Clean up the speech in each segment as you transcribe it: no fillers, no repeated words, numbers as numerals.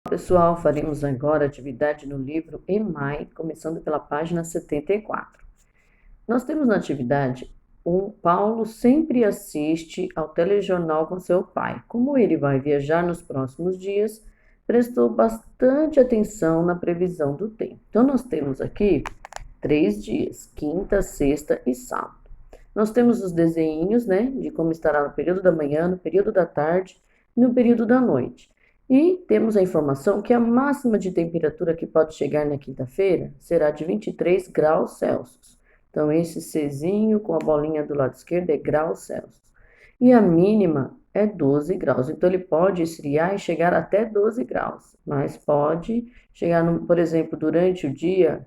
Pessoal, faremos agora atividade no livro EMAI, começando pela página 74. Nós temos na atividade Paulo sempre assiste ao telejornal com seu pai. Como ele vai viajar nos próximos dias, prestou bastante atenção na previsão do tempo. Então, nós temos aqui 3 dias, quinta, sexta e sábado. Nós temos os desenhos, né, de como estará no período da manhã, no período da tarde e no período da noite. E temos a informação que a máxima de temperatura que pode chegar na quinta-feira será de 23 graus Celsius. Então, esse Czinho com a bolinha do lado esquerdo é graus Celsius. E a mínima é 12 graus. Então, ele pode esfriar e chegar até 12 graus. Mas pode chegar, por exemplo, durante o dia,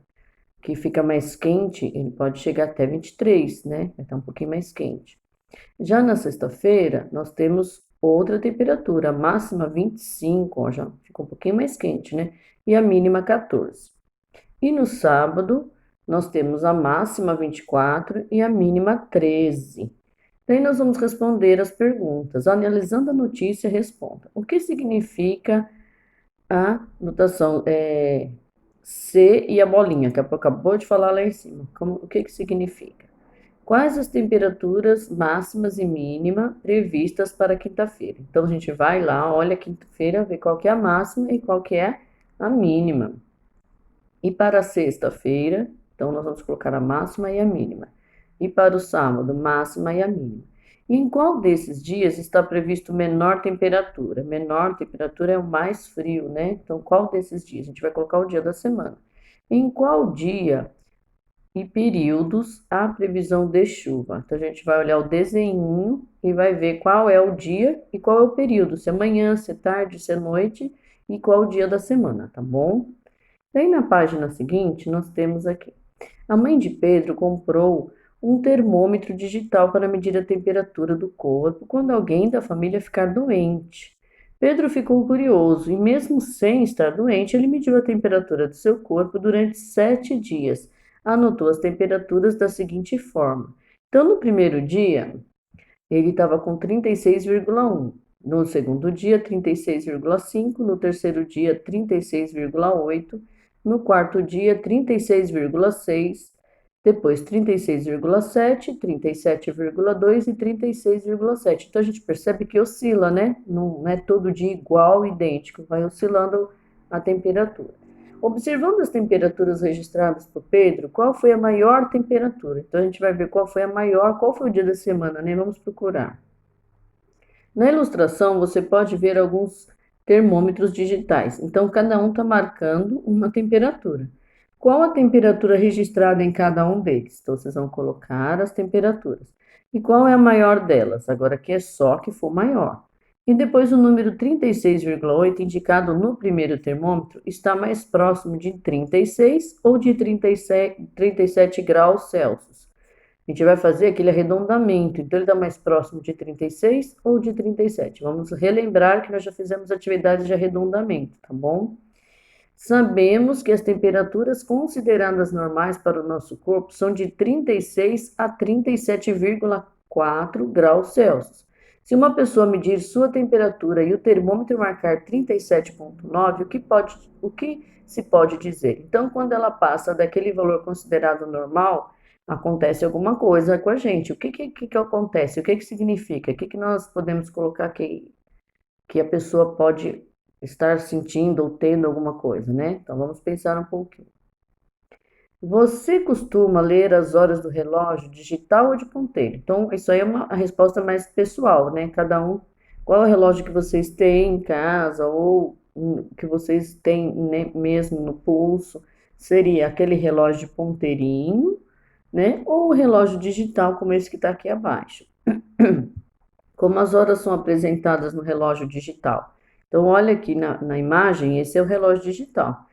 que fica mais quente, ele pode chegar até 23, né? Vai estar um pouquinho mais quente. Já na sexta-feira, nós temos outra temperatura, a máxima 25, ó, já fica um pouquinho mais quente, né? E a mínima 14. E no sábado, nós temos a máxima 24 e a mínima 13. Daí nós vamos responder as perguntas. Analisando a notícia, responda. O que significa a notação C e a bolinha, que acabou de falar lá em cima? O que significa? Quais as temperaturas máximas e mínima previstas para quinta-feira? Então, a gente vai lá, olha quinta-feira, vê qual que é a máxima e qual que é a mínima. E para a sexta-feira, então, nós vamos colocar a máxima e a mínima. E para o sábado, máxima e a mínima. E em qual desses dias está previsto menor temperatura? Menor temperatura é o mais frio, né? Então, qual desses dias? A gente vai colocar o dia da semana. Em qual dia e períodos a previsão de chuva? Então, a gente vai olhar o desenho e vai ver qual é o dia e qual é o período, se é manhã, se é tarde, se é noite e qual o dia da semana, tá bom? Daí na página seguinte, nós temos aqui. A mãe de Pedro comprou um termômetro digital para medir a temperatura do corpo quando alguém da família ficar doente. Pedro ficou curioso e, mesmo sem estar doente, ele mediu a temperatura do seu corpo durante 7 dias. Anotou as temperaturas da seguinte forma. Então, no primeiro dia, ele estava com 36,1. No segundo dia, 36,5. No terceiro dia, 36,8. No quarto dia, 36,6. Depois, 36,7, 37,2 e 36,7. Então, a gente percebe que oscila, né? Não é todo dia igual, idêntico. Vai oscilando a temperatura. Observando as temperaturas registradas por Pedro, qual foi a maior temperatura? Então, a gente vai ver qual foi a maior, qual foi o dia da semana, né? Vamos procurar. Na ilustração, você pode ver alguns termômetros digitais. Então, cada um está marcando uma temperatura. Qual a temperatura registrada em cada um deles? Então, vocês vão colocar as temperaturas. E qual é a maior delas? Agora, aqui é só que for maior. E depois o número 36,8, indicado no primeiro termômetro, está mais próximo de 36 ou de 37 graus Celsius. A gente vai fazer aquele arredondamento, então ele está mais próximo de 36 ou de 37. Vamos relembrar que nós já fizemos atividades de arredondamento, tá bom? Sabemos que as temperaturas consideradas normais para o nosso corpo são de 36 a 37,4 graus Celsius. Se uma pessoa medir sua temperatura e o termômetro marcar 37,9, o que se pode dizer? Então, quando ela passa daquele valor considerado normal, acontece alguma coisa com a gente. O que acontece? O que significa? O que nós podemos colocar que a pessoa pode estar sentindo ou tendo alguma coisa, né? Então, vamos pensar um pouquinho. Você costuma ler as horas do relógio digital ou de ponteiro? Então, isso aí é a resposta mais pessoal, né? Cada um, qual é o relógio que vocês têm em casa ou que vocês têm, né, mesmo no pulso? Seria aquele relógio de ponteirinho, né? Ou o relógio digital, como esse que está aqui abaixo. Como as horas são apresentadas no relógio digital? Então, olha aqui na imagem, esse é o relógio digital.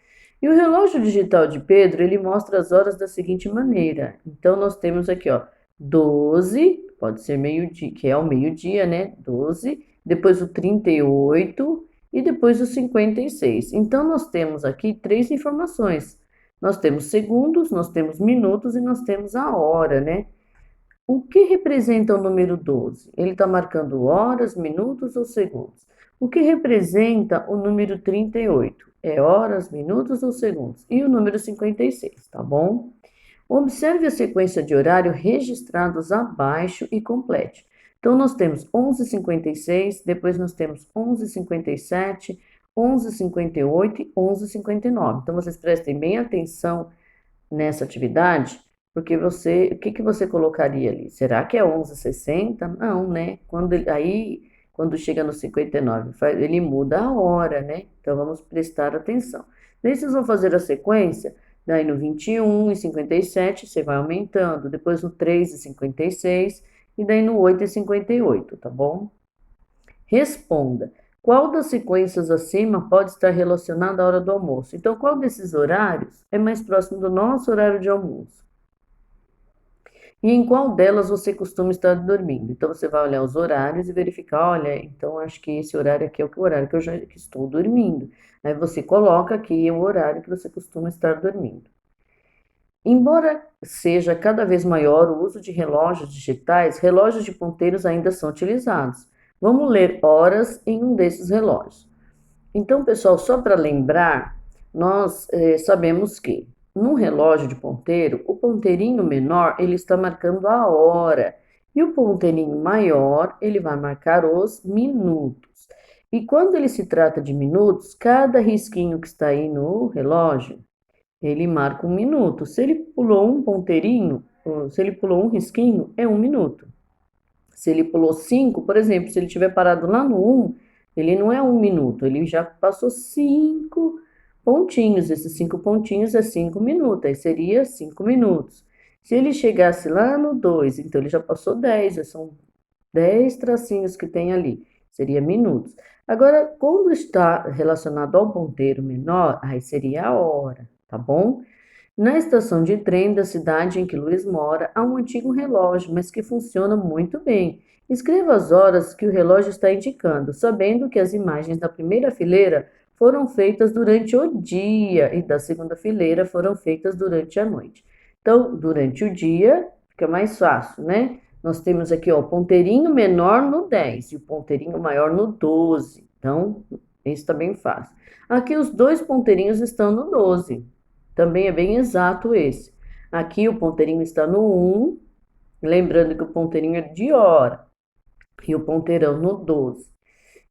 E o relógio digital de Pedro, ele mostra as horas da seguinte maneira. Então, nós temos aqui, ó, 12, pode ser meio-dia, que é o meio-dia, né? 12, depois o 38 e depois o 56. Então, nós temos aqui 3 informações. Nós temos segundos, nós temos minutos e nós temos a hora, né? O que representa o número 12? Ele está marcando horas, minutos ou segundos? O que representa o número 38? É horas, minutos ou segundos? E o número 56, tá bom? Observe a sequência de horário registrados abaixo e complete. Então, nós temos 11h56, depois nós temos 11h57, 11h58 e 11h59. Então, vocês prestem bem atenção nessa atividade, porque o que que você colocaria ali? Será que é 11h60? Não, né? Quando chega no 59, ele muda a hora, né? Então, vamos prestar atenção. Daí, vocês vão fazer a sequência. Daí no 21h57 você vai aumentando, depois no 3h56 e daí no 8h58, tá bom? Responda. Qual das sequências acima pode estar relacionada à hora do almoço? Então, qual desses horários é mais próximo do nosso horário de almoço? E em qual delas você costuma estar dormindo? Então, você vai olhar os horários e verificar, olha, então acho que esse horário aqui é o horário que eu já que estou dormindo. Aí você coloca aqui o horário que você costuma estar dormindo. Embora seja cada vez maior o uso de relógios digitais, relógios de ponteiros ainda são utilizados. Vamos ler horas em um desses relógios. Então, pessoal, só para lembrar, nós sabemos que num relógio de ponteiro, o ponteirinho menor ele está marcando a hora e o ponteirinho maior ele vai marcar os minutos. E quando ele se trata de minutos, cada risquinho que está aí no relógio ele marca 1 minuto. Se ele pulou um ponteirinho, se ele pulou um risquinho, é 1 minuto. Se ele pulou 5, por exemplo, se ele tiver parado lá no 1, ele não é 1 minuto, ele já passou 5 pontinhos. Esses 5 pontinhos é 5 minutos, aí seria 5 minutos. Se ele chegasse lá no 2, então ele já passou 10, são 10 tracinhos que tem ali, seria minutos. Agora, quando está relacionado ao ponteiro menor, aí seria a hora, tá bom? Na estação de trem da cidade em que Luiz mora, há um antigo relógio, mas que funciona muito bem. Escreva as horas que o relógio está indicando, sabendo que as imagens da primeira fileira foram feitas durante o dia e da segunda fileira foram feitas durante a noite. Então, durante o dia fica mais fácil, né? Nós temos aqui, ó, o ponteirinho menor no 10 e o ponteirinho maior no 12. Então, isso está bem fácil. Aqui os dois ponteirinhos estão no 12. Também é bem exato esse. Aqui o ponteirinho está no 1, lembrando que o ponteirinho é de hora, e o ponteirão no 12.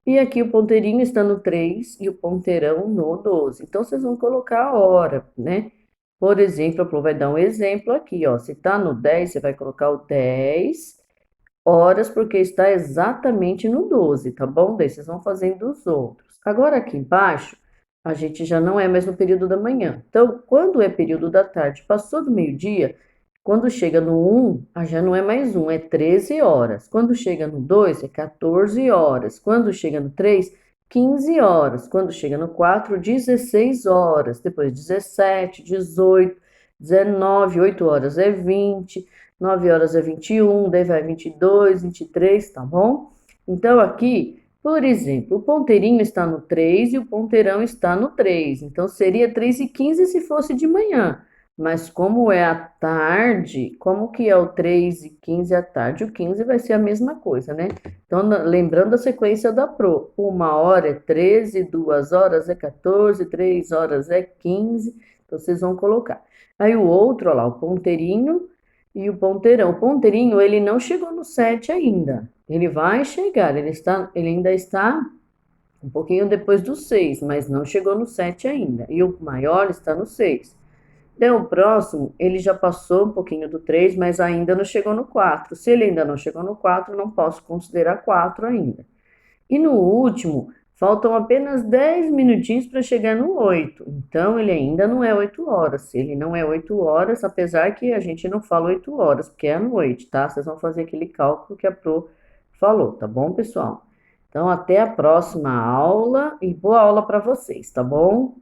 E aqui o ponteirinho está no 3 e o ponteirão no 12. Então, vocês vão colocar a hora, né? Por exemplo, a Pro vai dar um exemplo aqui, ó. Se está no 10, você vai colocar o 10 horas, porque está exatamente no 12, tá bom? Daí vocês vão fazendo os outros. Agora aqui embaixo, a gente já não é mais no período da manhã. Então, quando é período da tarde, passou do meio-dia, quando chega no 1, já não é mais 1, é 13 horas. Quando chega no 2, é 14 horas. Quando chega no 3, 15 horas. Quando chega no 4, 16 horas. Depois 17, 18, 19, 8 horas é 20, 9 horas é 21, daí vai 22, 23, tá bom? Então, aqui, por exemplo, o ponteirinho está no 3 e o ponteirão está no 3. Então, seria 3h15 se fosse de manhã. Mas como é à tarde, como que é o 3h15 à tarde? O 15 vai ser a mesma coisa, né? Então, lembrando a sequência da Pro. 1 hora é 13, 2 horas é 14, 3 horas é 15. Então, vocês vão colocar. Aí o outro, ó lá, o ponteirinho e o ponteirão. O ponteirinho, ele não chegou no 7 ainda. Ele vai chegar, ele ainda está um pouquinho depois do 6, mas não chegou no 7 ainda. E o maior está no 6. Então, o próximo, ele já passou um pouquinho do 3, mas ainda não chegou no 4. Se ele ainda não chegou no 4, não posso considerar 4 ainda. E no último, faltam apenas 10 minutinhos para chegar no 8. Então, ele ainda não é 8 horas. Ele não é 8 horas, apesar que a gente não fala 8 horas, porque é à noite, tá? Vocês vão fazer aquele cálculo que a Pro falou, tá bom, pessoal? Então, até a próxima aula e boa aula para vocês, tá bom?